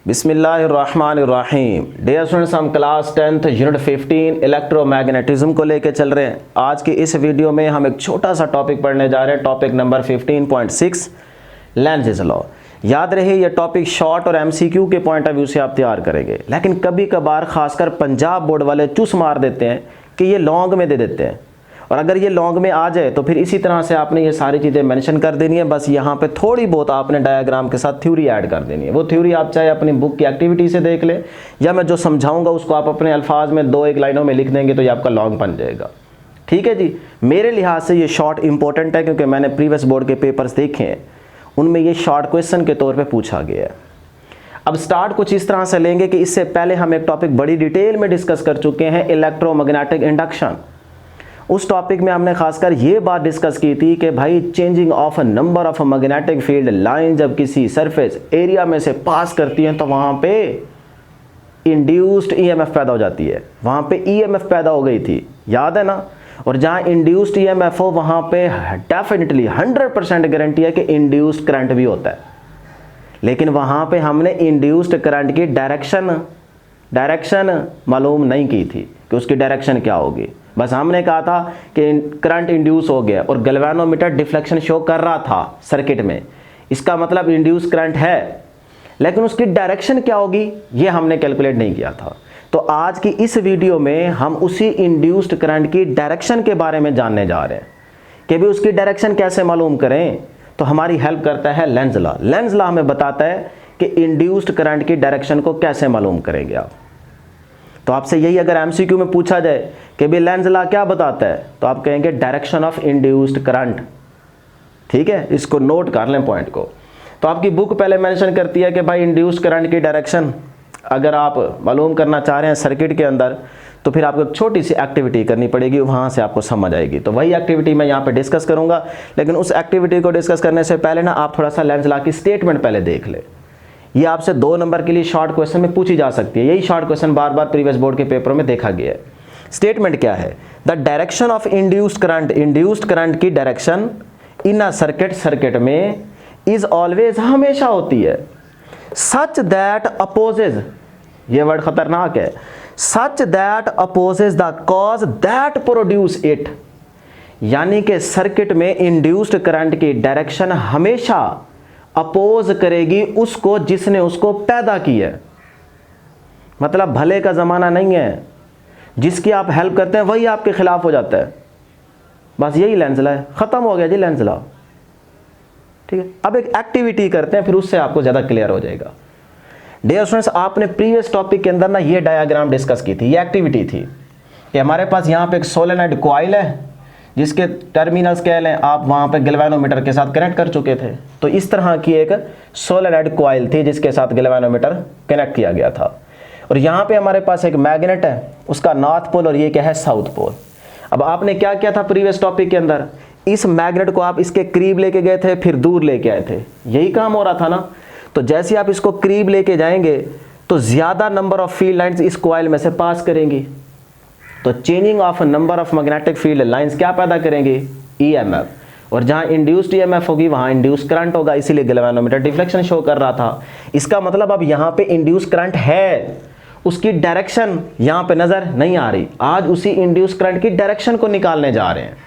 बिस्मिल्लाहिर्रहमानिर्रहीम। Dear students, हम class 10th unit 15 electromagnetism को लेकर चल रहे हैं। आज के इस वीडियो में हम एक छोटा सा टॉपिक पढ़ने जा रहे हैं, टॉपिक नंबर 15.6 लेंज़ लॉ। याद रहे ये टॉपिक शॉर्ट और एमसीक्यू के पॉइंट ऑफ व्यू से आप तैयार करेंगे, लेकिन कभी कभार खासकर पंजाब बोर्ड वाले चूस मार देते हैं कि ये लॉन्ग में दे देते हैं, और अगर ये लॉन्ग में आ जाए तो फिर इसी तरह से आपने ये सारी चीज़ें मेंशन कर देनी है। बस यहाँ पे थोड़ी बहुत आपने डायग्राम के साथ थ्योरी ऐड कर देनी है। वो थ्योरी आप चाहे अपनी बुक की एक्टिविटी से देख ले, या मैं जो समझाऊंगा उसको आप अपने अल्फाज में 2-1 लाइनों में लिख देंगे तो ये आपका लॉन्ग बन जाएगा। ठीक है जी। मेरे लिहाज से ये शॉर्ट इंपॉर्टेंट है क्योंकि मैंने प्रीवियस बोर्ड के पेपर्स देखे हैं, उनमें ये शॉर्ट क्वेश्चन के तौर पर पूछा गया है। अब स्टार्ट कुछ इस तरह से लेंगे कि इससे पहले हम एक टॉपिक बड़ी डिटेल में डिस्कस कर चुके हैं, इलेक्ट्रोमैग्नेटिक इंडक्शन। उस टॉपिक में हमने खासकर ये बात डिस्कस की थी कि भाई changing of a number of magnetic field line जब किसी सरफेस एरिया में से पास करती हैं तो वहाँ पे इंड्यूस्ड ईएमएफ पैदा हो जाती है। वहाँ पे ईएमएफ पैदा हो गई थी, याद है ना। और जहाँ इंड्यूस्ड ईएमएफ हो वहाँ पे डेफिनेटली 100% गारंटी है कि इंड्यूस्ड करंट भी होता है। लेकिन वहाँ पे हमने इंड्यूस्ड करंट की डायरेक्शन मालूम नहीं की थी कि उसकी डायरेक्शन क्या होगी। बस हमने कहा था कि करंट इंड्यूस हो गया और गैल्वेनोमीटर डिफ्लेक्शन शो कर रहा था सर्किट में, इसका मतलब इंड्यूस करंट है, लेकिन उसकी डायरेक्शन क्या होगी ये हमने कैलकुलेट नहीं किया था। तो आज की इस वीडियो में हम उसी इंड्यूस्ड करंट की डायरेक्शन के बारे में जानने जा रहे हैं कि भी उसकी डायरेक्शन कैसे मालूम करें। तो हमारी हेल्प करता है लेंज़ लॉ। लेंज़ लॉ हमें बताता है कि इंड्यूस्ड करंट की डायरेक्शन को कैसे मालूम करेंगे आप। तो आपसे यही अगर एमसीक्यू में पूछा जाए कि भाई लेंज़ लॉ क्या बताता है, तो आप कहेंगे डायरेक्शन ऑफ इंड्यूस्ड करंट। ठीक है, इसको नोट कर लें पॉइंट को। तो आपकी बुक पहले मेंशन करती है कि भाई इंड्यूस्ड करंट की डायरेक्शन अगर आप मालूम करना चाह रहे हैं सर्किट के अंदर, तो फिर आपको एक छोटी सी एक्टिविटी करनी पड़ेगी, वहाँ से आपको समझ आएगी। तो वही एक्टिविटी मैं यहाँ पे डिस्कस करूँगा, लेकिन उस एक्टिविटी को डिस्कस करने से पहले ना आप थोड़ा सा लेंज़ लॉ की स्टेटमेंट पहले देख ले। ये आपसे 2 नंबर के लिए शॉर्ट क्वेश्चन में पूछी जा सकती है। यही शॉर्ट क्वेश्चन बार बार प्रीवियस बोर्ड के पेपरों में देखा गया है। स्टेटमेंट क्या है? The direction of induced current की डायरेक्शन इन अ सर्किट में इज ऑलवेज हमेशा होती है सच दैट अपोजेज, ये वर्ड खतरनाक है, such that opposes the cause that produce it. यानी कि सर्किट में इंड्यूस्ड करंट की डायरेक्शन हमेशा अपोज करेगी उसको जिसने उसको पैदा किया है। मतलब भले का ज़माना नहीं है, जिसकी आप हेल्प करते हैं वही आपके खिलाफ हो जाता है। बस यही लेंज़ लॉ है, ख़त्म हो गया जी लेंज़ लॉ। ठीक है, अब एक एक्टिविटी करते हैं, फिर उससे आपको ज़्यादा क्लियर हो जाएगा। डियर स्टूडेंट्स, आपने प्रीवियस टॉपिक के अंदर ना ये डायग्राम डिस्कस की थी, ये एक्टिविटी थी कि हमारे पास यहाँ पे एक सोलेनॉइड कॉइल है जिसके टर्मिनल्स क्या हैं आप वहाँ पे गैल्वेनोमीटर के साथ कनेक्ट कर चुके थे। तो इस तरह की एक सोलेनॉइड कॉइल थी जिसके साथ गैल्वेनोमीटर कनेक्ट किया गया था। और यहाँ पे हमारे पास एक मैग्नेट है, उसका नॉर्थ पोल और ये क्या है साउथ पोल। अब आपने क्या किया था प्रीवियस टॉपिक के अंदर, इस मैग्नेट को आप इसके करीब लेके गए थे, फिर दूर लेके आए थे, यही काम हो रहा था ना। तो जैसे आप इसको करीब लेके जाएंगे तो ज़्यादा नंबर ऑफ फील्ड लाइन्स इस कॉइल में से पास करेंगी। तो changing of number of magnetic field lines क्या पैदा करेंगे? ईएमएफ। और जहां इंड्यूस्ड ईएमएफ होगी वहां इंड्यूस्ड करंट होगा, इसीलिए गैल्वेनोमीटर डिफ्लेक्शन शो कर रहा था। इसका मतलब अब यहां पे इंड्यूस्ड करंट है, उसकी डायरेक्शन यहां पे नजर नहीं आ रही। आज उसी इंड्यूस्ड करंट की डायरेक्शन को निकालने जा रहे हैं।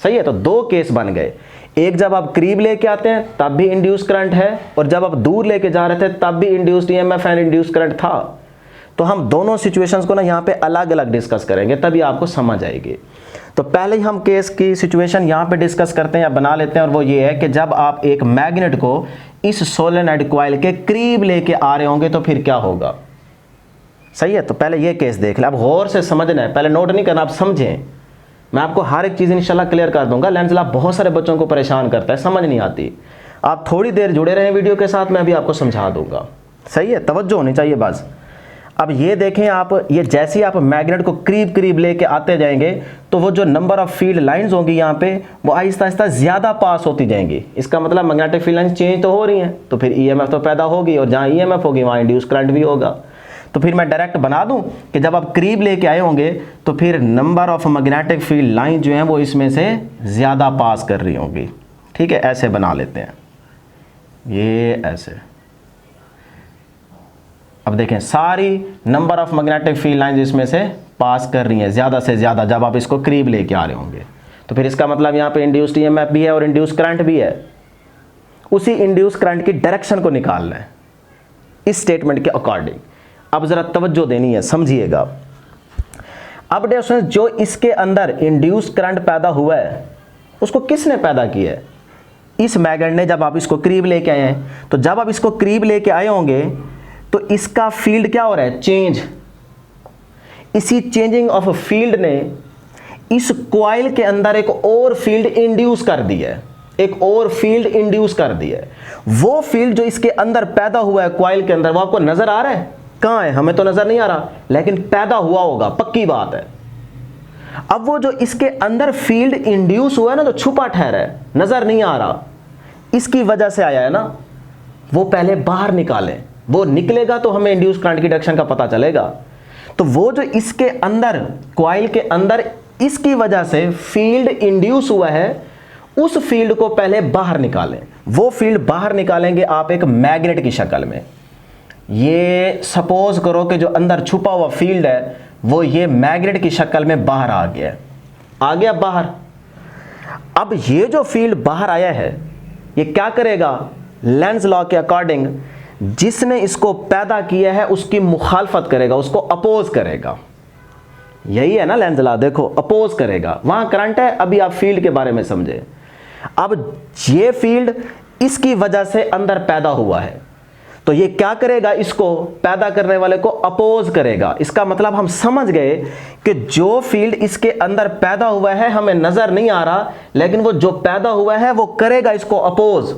सही है, तो 2 केस बन गए। एक जब आप करीब लेके आते हैं तब भी इंड्यूस्ड करंट है, और जब आप दूर लेके जा रहे थे तब भी induced EMF and induced current था। तो हम दोनों सिचुएशंस को ना यहाँ पे अलग अलग डिस्कस करेंगे, तभी आपको समझ आएगी। तो पहले ही हम केस की सिचुएशन यहाँ पे डिस्कस करते हैं या बना लेते हैं, और वो ये है कि जब आप एक मैग्नेट को इस सोलेनॉइड कॉइल के करीब लेके आ रहे होंगे तो फिर क्या होगा। सही है, तो पहले ये केस देख ले। अब गौर से समझना है, पहले नोट नहीं करना, आप समझें। मैं आपको हर एक चीज़ इंशाल्लाह क्लियर कर दूंगा। लेंज़ लॉ बहुत सारे बच्चों को परेशान करता है, समझ नहीं आती। आप थोड़ी देर जुड़े रहें वीडियो के साथ, मैं भी आपको समझा दूंगा। सही है, तवज्जो होनी चाहिए बस। अब ये देखें आप, ये जैसे ही आप मैग्नेट को करीब लेके आते जाएंगे तो वो जो नंबर ऑफ फील्ड लाइंस होंगी यहाँ पे वो आहिस्ता आहिस्ता ज़्यादा पास होती जाएंगी। इसका मतलब मैग्नेटिक फील्ड लाइंस चेंज तो हो रही हैं, तो फिर ईएमएफ तो पैदा होगी, और जहाँ ईएमएफ होगी वहाँ इंड्यूस करंट भी होगा। तो फिर मैं डायरेक्ट बना दूं कि जब आप करीब लेके आए होंगे तो फिर number of magnetic field line जो हैं वो इसमें से ज़्यादा पास कर रही होंगी। ठीक है, ऐसे बना लेते हैं, ये ऐसे। देखें सारी number of magnetic field lines इसमें से पास कर रही हैं ज़्यादा से ज़्यादा, जब आप इसको करीब लेके आ रहे होंगे। तो फिर इसका मतलब यहाँ पे इंड्यूस्ड ईएमएफ भी है और इंड्यूस करंट भी है। उसी इंड्यूस करंट की डायरेक्शन को निकालना है इस स्टेटमेंट के अकॉर्डिंग। अब ज़रा तवज्जो देनी है, समझिएगा। अब दोस्तों जो इसके अंदर इंड्यूस करंट पैदा हुआ है उसको किसने पैदा किया है? इस मैग्नेट ने। जब आप इसको करीब लेके आए हैं, तो जब आप इसको करीब लेके आए होंगे तो इसका फील्ड क्या हो रहा है? चेंज। इसी चेंजिंग ऑफ फील्ड ने इस कॉइल के अंदर एक और फील्ड इंड्यूस कर दी है, एक और फील्ड इंड्यूस कर दी है। वो फील्ड जो इसके अंदर पैदा हुआ है कॉइल के अंदर, वो आपको नजर आ रहा है? कहां है? हमें तो नजर नहीं आ रहा, लेकिन पैदा हुआ होगा, पक्की बात है। अब वो जो इसके अंदर फील्ड इंड्यूस हुआ है ना, जो छुपा ठहरा है, नजर नहीं आ रहा, इसकी वजह से आया है ना, वो पहले बाहर निकालें। वो निकलेगा तो हमें इंड्यूस करंट की डायरेक्शन का पता चलेगा। तो वो जो इसके अंदर कॉइल के अंदर इसकी वजह से फील्ड इंड्यूस हुआ है, उस फील्ड को पहले बाहर निकालें। वो फील्ड बाहर निकालेंगे आप एक मैग्नेट की शक्ल में। ये सपोज करो कि जो अंदर छुपा हुआ फील्ड है वो ये मैग्नेट की शक्ल में बाहर आ गया, आ गया बाहर। अब ये जो फील्ड बाहर आया है ये क्या करेगा? लेंज लॉ के अकॉर्डिंग जिसने इसको पैदा किया है उसकी मुखालफत करेगा, उसको अपोज करेगा। यही है ना लेंज लॉ, देखो अपोज करेगा। वहां करंट है, अभी आप फील्ड के बारे में समझे। अब ये फील्ड इसकी वजह से अंदर पैदा हुआ है, तो ये क्या करेगा? इसको पैदा करने वाले को अपोज करेगा। इसका मतलब हम समझ गए कि जो फील्ड इसके अंदर पैदा हुआ है हमें नजर नहीं आ रहा, लेकिन वो जो पैदा हुआ है वो करेगा इसको अपोज।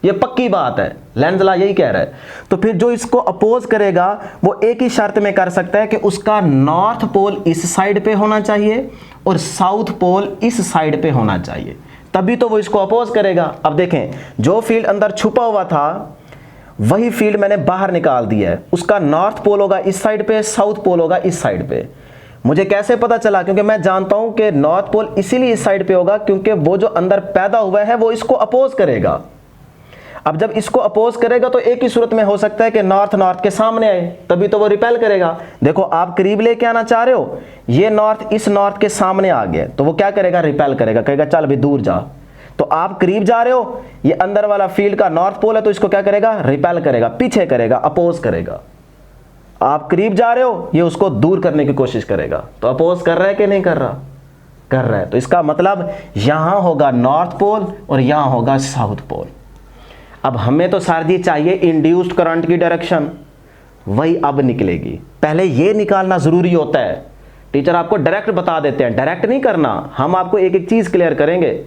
ये पक्की बात है, लेंज लॉ यही कह रहा है। तो फिर जो इसको अपोज करेगा वो एक ही शर्त में कर सकता है कि उसका नॉर्थ पोल इस साइड पे होना चाहिए और साउथ पोल इस साइड पे होना चाहिए, तभी तो वो इसको अपोज करेगा। अब देखें, जो फील्ड अंदर छुपा हुआ था वही फील्ड मैंने बाहर निकाल दिया है। उसका नॉर्थ पोल होगा इस साइड पे, साउथ पोल होगा इस साइड पे। मुझे कैसे पता चला? क्योंकि मैं जानता हूं कि नॉर्थ पोल इसीलिए इस साइड पे होगा क्योंकि वो जो अंदर पैदा हुआ है वो इसको अपोज करेगा। अब जब इसको अपोज करेगा तो एक ही सूरत में हो सकता है कि नॉर्थ के सामने आए, तभी तो वो रिपेल करेगा। देखो आप करीब लेके आना चाह रहे हो, ये नॉर्थ इस नॉर्थ के सामने आ गया, तो वो क्या करेगा? रिपेल करेगा, कहेगा चल अभी दूर जा। तो आप करीब जा रहे हो, ये अंदर वाला फील्ड का नॉर्थ पोल है, तो इसको क्या करेगा? रिपेल करेगा, पीछे करेगा, अपोज करेगा। आप करीब जा रहे हो, ये उसको दूर करने की कोशिश करेगा। तो अपोज कर रहा है कि नहीं कर रहा? कर रहा है। तो इसका मतलब यहां होगा नॉर्थ पोल और यहां होगा साउथ पोल। अब हमें तो सर जी चाहिए इंड्यूस्ड करंट की डायरेक्शन, वही अब निकलेगी। पहले ये निकालना जरूरी होता है। टीचर आपको डायरेक्ट बता देते हैं, डायरेक्ट नहीं करना, हम आपको एक एक चीज क्लियर करेंगे।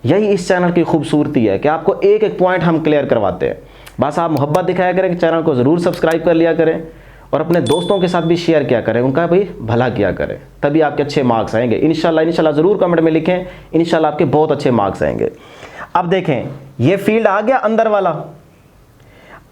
यही इस चैनल की खूबसूरती है कि आपको एक एक पॉइंट हम क्लियर करवाते हैं। बस आप मोहब्बत दिखाया करें कि चैनल को ज़रूर सब्सक्राइब कर लिया करें और अपने दोस्तों के साथ भी शेयर किया करें, उनका भी भला किया करें, तभी आपके अच्छे मार्क्स आएंगे इंशाल्लाह। ज़रूर कमेंट में लिखें, इंशाल्लाह आपके बहुत अच्छे मार्क्स आएंगे। अब देखें, ये फील्ड आ गया अंदर वाला।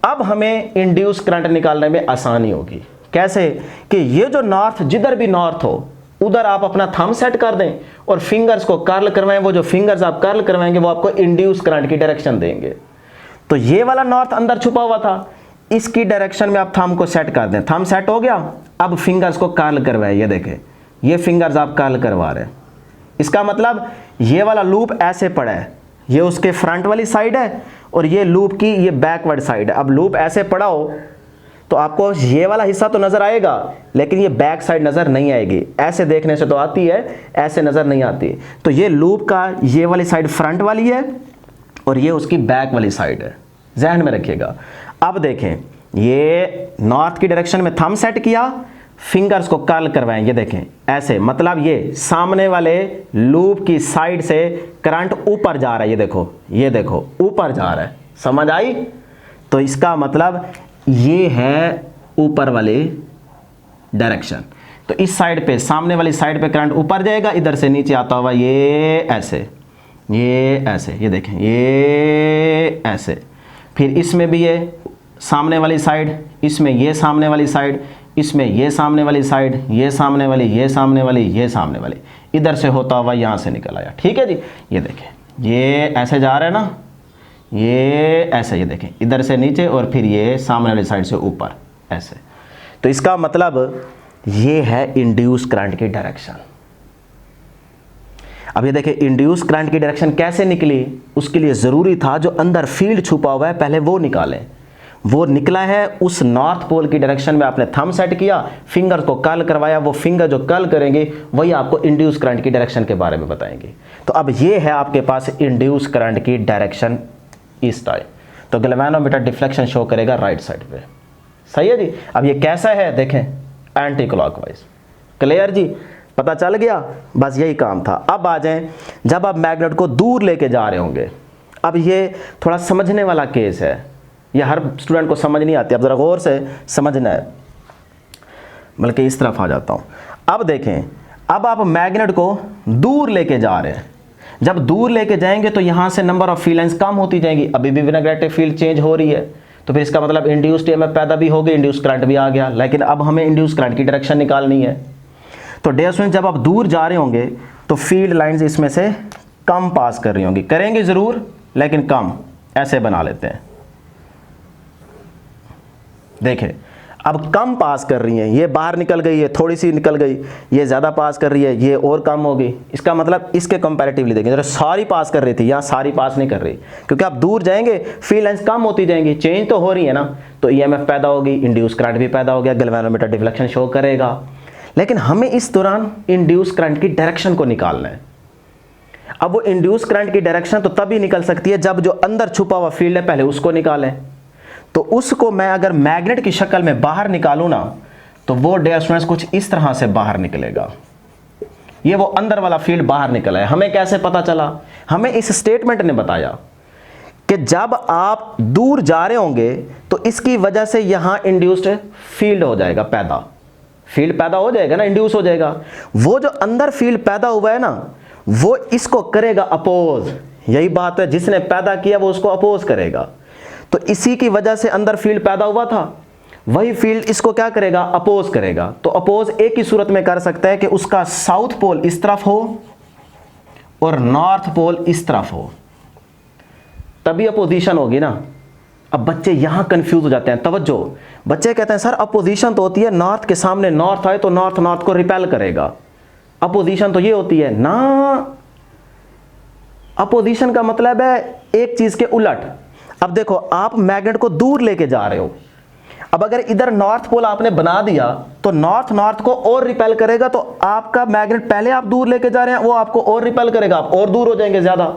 अब हमें इंड्यूस करंट निकालने में आसानी होगी। कैसे? कि ये जो नॉर्थ, जिधर भी नॉर्थ हो उधर आप अपना थंब सेट कर दें और फिंगर्स को कर्ल करवाएं। वो जो फिंगर्स आप कर्ल करवाएंगे वो आपको इंड्यूस करंट की डायरेक्शन देंगे। तो ये वाला नॉर्थ अंदर छुपा हुआ था, इसकी डायरेक्शन में आप थंब को सेट कर दें। थंब सेट हो गया, अब फिंगर्स को कर्ल करवाएं। ये देखें, ये फिंगर्स आप कर्ल करवा रहे हैं। इसका मतलब ये वाला लूप ऐसे पड़ा है, ये उसके फ्रंट वाली साइड है और ये लूप की ये बैकवर्ड साइड है। अब लूप ऐसे पड़ा हो तो आपको ये वाला हिस्सा तो नजर आएगा, लेकिन ये बैक साइड नजर नहीं आएगी। ऐसे देखने से तो आती है, ऐसे नजर नहीं आती। तो ये लूप का ये वाली साइड फ्रंट वाली है और ये उसकी बैक वाली साइड है, ध्यान में रखिएगा। अब देखें, ये नॉर्थ की डायरेक्शन में थंब सेट किया, फिंगर्स को कर्ल करवाएं। ये देखें ऐसे, मतलब ये सामने वाले लूप की साइड से करंट ऊपर जा रहा है। ये देखो ऊपर जा रहा है, समझ आई? तो इसका मतलब ये है ऊपर वाली डायरेक्शन। तो इस साइड पे, सामने वाली साइड पे करंट ऊपर जाएगा, इधर से नीचे आता हुआ ये ऐसे, ये ऐसे, ये देखें ये ऐसे। फिर इसमें भी ये सामने वाली साइड, इसमें ये सामने वाली साइड, इसमें ये सामने वाली साइड, ये सामने वाली, ये सामने वाली, ये सामने वाली, इधर से होता हुआ यहाँ से निकल आया। ठीक है जी, ये देखें ये ऐसे जा रहा है ना, ये ऐसे, ये देखें इधर से नीचे और फिर ये सामने वाली साइड से ऊपर ऐसे। तो इसका मतलब ये है इंड्यूस करंट की डायरेक्शन। अब ये देखिए इंड्यूस करंट की डायरेक्शन कैसे निकली, उसके लिए ज़रूरी था जो अंदर फील्ड छुपा हुआ है पहले वो निकालें। वो निकला है उस नॉर्थ पोल की डायरेक्शन में, आपने थंब सेट किया, फिंगर को कर्ल करवाया, वो फिंगर जो कर्ल करेंगे वही आपको इंड्यूस करंट की डायरेक्शन के बारे में बताएंगे। तो अब ये है आपके पास इंड्यूस करंट की डायरेक्शन इस टाइप। तो गैल्वेनोमीटर डिफ्लेक्शन शो करेगा राइट साइड पे। सही है जी। अब ये कैसा है देखें, एंटी क्लॉकवाइज। क्लियर जी, पता चल गया, बस यही काम था। अब आ जाएं, जब आप मैग्नेट को दूर लेके जा रहे होंगे, अब ये थोड़ा समझने वाला केस है, ये हर स्टूडेंट को समझ नहीं आती, अब ज़रा गौर से समझना है। बल्कि इस तरफ आ जाता हूँ। अब देखें, अब आप मैग्नेट को दूर लेके जा रहे हैं, जब दूर लेके जाएंगे तो यहाँ से नंबर ऑफ फील्ड लाइंस कम होती जाएंगी। अभी भी मैग्नेटिक फील्ड चेंज हो रही है, तो फिर इसका मतलब इंड्यूस्ड ईएमएफ पैदा भी हो गई, इंड्यूस करंट भी आ गया। लेकिन अब हमें इंड्यूस करंट की डायरेक्शन निकालनी है। तो डियर स्टूडेंट, जब आप दूर जा रहे होंगे तो फील्ड लाइंस इसमें से कम पास कर रही होंगी, करेंगे ज़रूर लेकिन कम। ऐसे बना लेते हैं, देखें अब कम पास कर रही हैं, ये बाहर निकल गई है, थोड़ी सी निकल गई, ये ज़्यादा पास कर रही है, ये और कम हो गई। इसका मतलब इसके कंपैरेटिवली देखें, जरा सारी पास कर रही थी, यहाँ सारी पास नहीं कर रही, क्योंकि आप दूर जाएंगे फील्ड लाइंस कम होती जाएंगी, चेंज तो हो रही है ना, तो ईएमएफ पैदा होगी, इंड्यूस करंट भी पैदा हो गया, गैल्वेनोमीटर डिफ्लेक्शन शो करेगा। लेकिन हमें इस दौरान इंड्यूस करंट की डायरेक्शन को निकालना है। अब वो इंड्यूस करंट की डायरेक्शन तो तभी निकल सकती है जब जो अंदर छुपा हुआ फील्ड है पहले उसको निकालें। तो उसको मैं अगर मैग्नेट की शक्ल में बाहर निकालूं ना, तो वो डियर स्टूडेंट्स कुछ इस तरह से बाहर निकलेगा। ये वो अंदर वाला फील्ड बाहर निकला है। हमें कैसे पता चला? हमें इस स्टेटमेंट ने बताया कि जब आप दूर जा रहे होंगे तो इसकी वजह से यहां इंड्यूस्ड फील्ड हो जाएगा, पैदा फील्ड पैदा हो जाएगा ना, इंड्यूस हो जाएगा। वो जो अंदर फील्ड पैदा हुआ है ना, वो इसको करेगा अपोज। यही बात है, जिसने पैदा किया वो उसको अपोज करेगा। तो इसी की वजह से अंदर फील्ड पैदा हुआ था, वही फील्ड इसको क्या करेगा? अपोज करेगा। तो अपोज एक ही सूरत में कर सकता है कि उसका साउथ पोल इस तरफ हो और नॉर्थ पोल इस तरफ हो, तभी अपोजिशन होगी ना। अब बच्चे यहां कंफ्यूज हो जाते हैं, तवज्जो। बच्चे कहते हैं सर अपोजिशन तो होती है नॉर्थ के सामने नॉर्थ आए तो नॉर्थ नॉर्थ को रिपेल करेगा, अपोजिशन तो ये होती है ना। अपोजिशन का मतलब है एक चीज के उलट। अब देखो, आप मैग्नेट को दूर लेके जा रहे हो, अब अगर इधर नॉर्थ पोल आपने बना दिया तो नॉर्थ नॉर्थ को और रिपेल करेगा, तो आपका मैग्नेट पहले आप दूर लेके जा रहे हैं वो आपको और रिपेल करेगा, आप और दूर हो जाएंगे, ज्यादा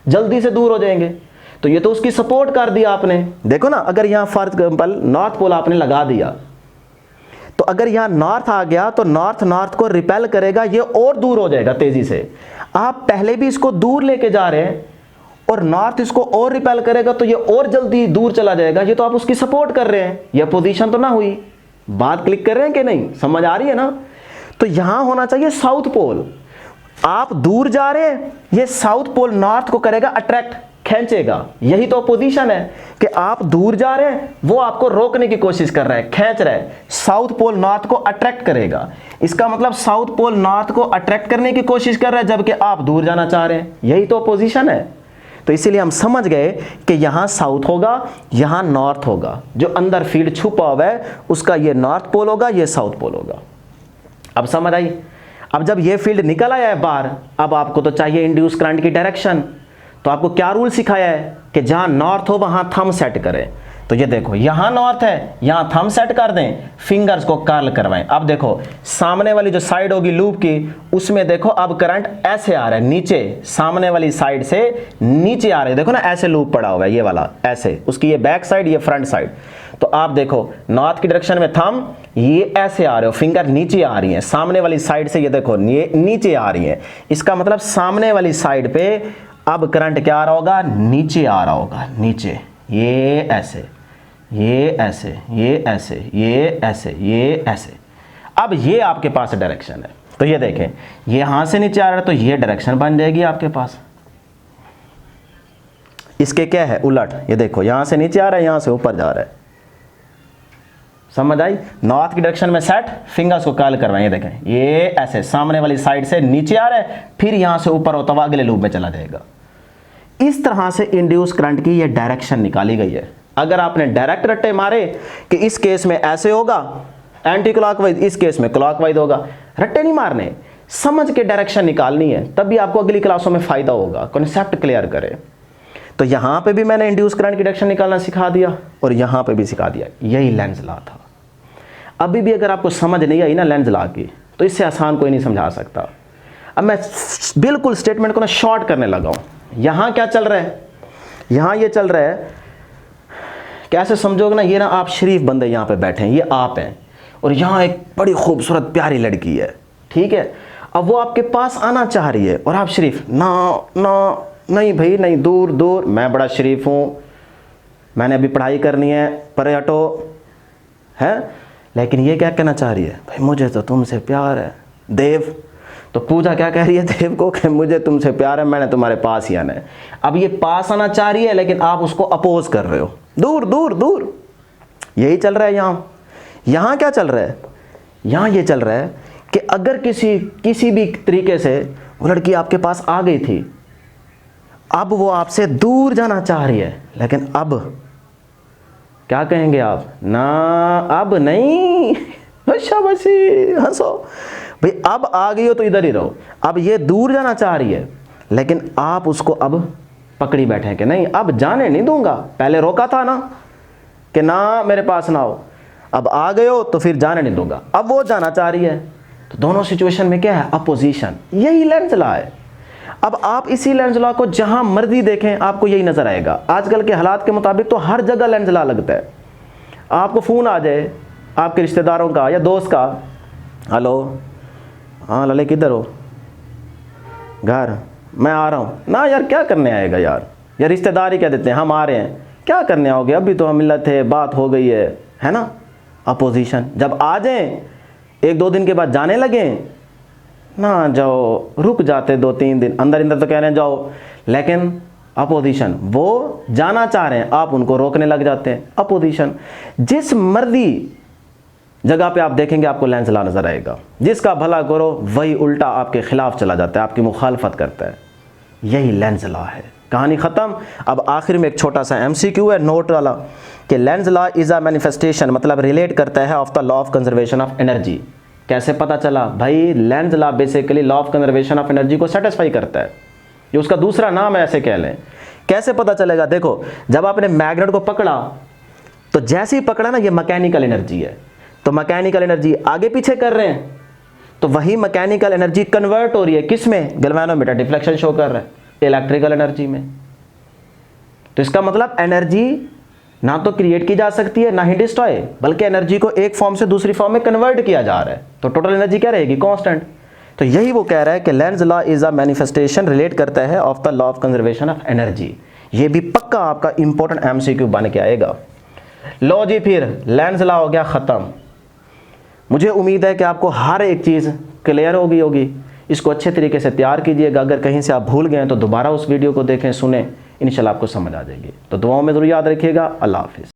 जल्दी से दूर हो जाएंगे। तो ये तो उसकी सपोर्ट कर दिया आपने। देखो ना, अगर यहां फॉर एग्जांपल नॉर्थ पोल आपने लगा दिया, तो अगर यहां नॉर्थ आ गया तो नॉर्थ नॉर्थ को रिपेल करेगा, ये और दूर हो जाएगा तेजी से। आप पहले भी इसको दूर लेके जा रहे हैं और नॉर्थ इसको और रिपेल करेगा, तो ये और जल्दी दूर चला जाएगा। ये तो आप उसकी सपोर्ट कर रहे हैं, ये पोजीशन तो ना हुई। बात क्लिक कर रहे हैं कि नहीं? समझ आ रही है ना? तो यहां होना चाहिए साउथ पोल। आप दूर जा रहे हैं, ये साउथ पोल नॉर्थ को करेगा अट्रैक्ट, खींचेगा। यही तो पोजीशन है कि आप दूर जा रहे हैं, वो आपको रोकने की कोशिश कर रहा है, खींच रहा है। साउथ पोल नॉर्थ को अट्रैक्ट करेगा, इसका मतलब साउथ पोल नॉर्थ को अट्रैक्ट करने की कोशिश कर रहा है, जबकि आप दूर जाना चाह रहे हैं। यही तो पोजीशन है। तो इसीलिए हम समझ गए कि यहां साउथ होगा, यहां नॉर्थ होगा। जो अंदर फील्ड छुपा हुआ है उसका ये नॉर्थ पोल होगा, ये साउथ पोल होगा। अब समझ आई? अब जब ये फील्ड निकल आया है बाहर, अब आपको तो चाहिए इंड्यूस करंट की डायरेक्शन। तो आपको क्या रूल सिखाया है कि जहां नॉर्थ हो वहां थंब सेट करें। तो ये देखो, यहां नॉर्थ है, यहां थंब सेट कर दें, फिंगर्स को कर्ल करवाएं। अब देखो, सामने वाली जो साइड होगी लूप की, उसमें देखो अब करंट ऐसे आ रहा है नीचे, सामने वाली साइड से नीचे आ रहा है। देखो ना, ऐसे लूप पड़ा हुआ है ये वाला, ऐसे, उसकी ये बैक साइड, ये फ्रंट साइड। तो आप देखो, नॉर्थ की डायरेक्शन में थंब, ये ऐसे आ रहे हो, फिंगर नीचे आ रही है, सामने वाली साइड से ये देखो ये नीचे आ रही है। इसका मतलब सामने वाली साइड पे अब करंट क्या आ रहा होगा? नीचे आ रहा होगा, नीचे। ये ऐसे, ये ऐसे, ये ऐसे, ये ऐसे, ये ऐसे। अब ये आपके पास डायरेक्शन है। तो ये देखें, ये यहां से नीचे आ रहा है, तो ये डायरेक्शन बन जाएगी आपके पास। इसके क्या है? उलट। ये देखो, यहां से नीचे आ रहा है, यहां से ऊपर जा रहा है। समझ आई? नॉर्थ की डायरेक्शन में सेट, फिंगर्स को कर्ल करवाएं। ये देखें, ये ऐसे सामने वाली साइड से नीचे आ रहा है, फिर यहां से ऊपर होता हुआ अगले लूप में चला जाएगा। इस तरह से इंड्यूस करंट की ये डायरेक्शन निकाली गई है। अगर आपने डायरेक्ट रट्टे मारे कि इस केस में ऐसे होगा, एंटी क्लॉकवाइज, इस केस में क्लॉकवाइज होगा। रट्टे नहीं मारने, समझ के डायरेक्शन निकालनी है, तभी आपको अगली क्लासों में फायदा होगा। कॉन्सेप्ट क्लियर करें। तो यहां पे भी मैंने इंड्यूस करंट की डायरेक्शन निकालना सिखा दिया और यहां पे भी सिखा दिया। यही लेंज लॉ था। अभी भी अगर आपको समझ नहीं आई ना लेंज लॉ की, तो इससे आसान कोई नहीं समझा सकता। अब मैं बिल्कुल स्टेटमेंट को ना शॉर्ट करने लगा हूं। यहां क्या चल रहा है, यहां ये चल रहा है, कैसे समझोगे ना, ये ना आप शरीफ बंदे यहां पे बैठे हैं, ये आप हैं, और यहां एक बड़ी खूबसूरत प्यारी लड़की है, ठीक है। अब वो आपके पास आना चाह रही है और आप शरीफ, ना ना नहीं भाई नहीं, दूर दूर, मैं बड़ा शरीफ हूं, मैंने अभी पढ़ाई करनी है, परे हटो, है। लेकिन ये क्या कहना चाह रही है, भाई मुझे तो तुमसे प्यार है देव। तो पूजा क्या कह रही है देव को कि मुझे तुमसे प्यार है, मैंने तुम्हारे पास ही आना है। अब ये पास आना चाह रही है, लेकिन आप उसको अपोज कर रहे हो, दूर दूर दूर। यही चल रहा है यहां क्या चल रहा है, यहां ये चल रहा है कि अगर किसी भी तरीके से वो लड़की आपके पास आ गई थी, अब वो आपसे दूर जाना चाह रही है, लेकिन अब क्या कहेंगे आप, ना अब नहीं, शाबाशी, हंसो भाई, अब आ गई हो तो इधर ही रहो। अब ये दूर जाना चाह रही है, लेकिन आप उसको अब पकड़ी बैठे हैं कि नहीं अब जाने नहीं दूंगा। पहले रोका था ना कि ना मेरे पास ना हो, अब आ गए हो तो फिर जाने नहीं दूंगा। अब वो जाना चाह रही है, तो दोनों सिचुएशन में क्या है, अपोजिशन। यही लेंज लॉ है। अब आप इसी लेंज लॉ को जहां मर्जी देखें आपको यही नजर आएगा। आजकल के हालात के मुताबिक तो हर जगह लेंज लॉ लगता है। आपको फोन आ जाए आपके रिश्तेदारों का या दोस्त का, हेलो हाँ लले किधर हो, घर, मैं आ रहा हूँ ना। यार क्या करने आएगा यार रिश्तेदार ही कह देते हैं हम आ रहे हैं, क्या करने आओगे, अभी तो हम मिलत है, बात हो गई है ना। अपोजिशन। जब आ जाएं 1-2 दिन के बाद जाने लगे ना, जाओ, रुक जाते 2-3 दिन, अंदर तो कह रहे हैं जाओ, लेकिन अपोजिशन, वो जाना चाह रहे हैं, आप उनको रोकने लग जाते हैं। अपोजिशन। जिस मर्जी जगह पे आप देखेंगे आपको लेंज लॉ नजर आएगा। जिसका भला करो वही उल्टा आपके खिलाफ चला जाता है, आपकी मुखालफत करता है। यही लेंज लॉ है। कहानी खत्म। अब आखिर में एक छोटा सा MCQ है नोट वाला कि Lenz law is a manifestation, मतलब रिलेट करता है of the law of conservation of energy. कैसे पता चला भाई, Lenz law basically law of conservation of energy को सेटिस्फाई करता है, ये उसका दूसरा नाम है, ऐसे कह लें। कैसे पता चलेगा, देखो जब आपने मैग्नेट को पकड़ा तो जैसे ही पकड़ा ना, ये मैकेनिकल एनर्जी है, तो मैकेनिकल एनर्जी आगे पीछे कर रहे हैं, तो वही मैकेनिकल एनर्जी कन्वर्ट हो रही है किस में, गैल्वेनोमीटर डिफ्लेक्शन शो कर रहा है इलेक्ट्रिकल एनर्जी में। तो इसका मतलब एनर्जी ना तो क्रिएट की जा सकती है ना ही डिस्ट्रॉय, बल्कि एनर्जी को एक फॉर्म से दूसरी फॉर्म में कन्वर्ट किया जा रहा है, तो टोटल एनर्जी क्या रहेगी, कांस्टेंट। तो यही वो कह रहा है कि Lenz law is a manifestation, relate करता है of the law of conservation of energy. ये भी पक्का आपका इंपॉर्टेंट MCQ बन के आएगा। लो जी, फिर लेंज लॉ हो गया खत्म। मुझे उम्मीद है कि आपको हर एक चीज़ क्लियर होगी। इसको अच्छे तरीके से तैयार कीजिएगा। अगर कहीं से आप भूल गए तो दोबारा उस वीडियो को देखें, सुने, इंशाल्लाह आपको समझ आ जाएगी। तो दुआओं में ज़रूर याद रखिएगा। अल्लाह हाफिज़।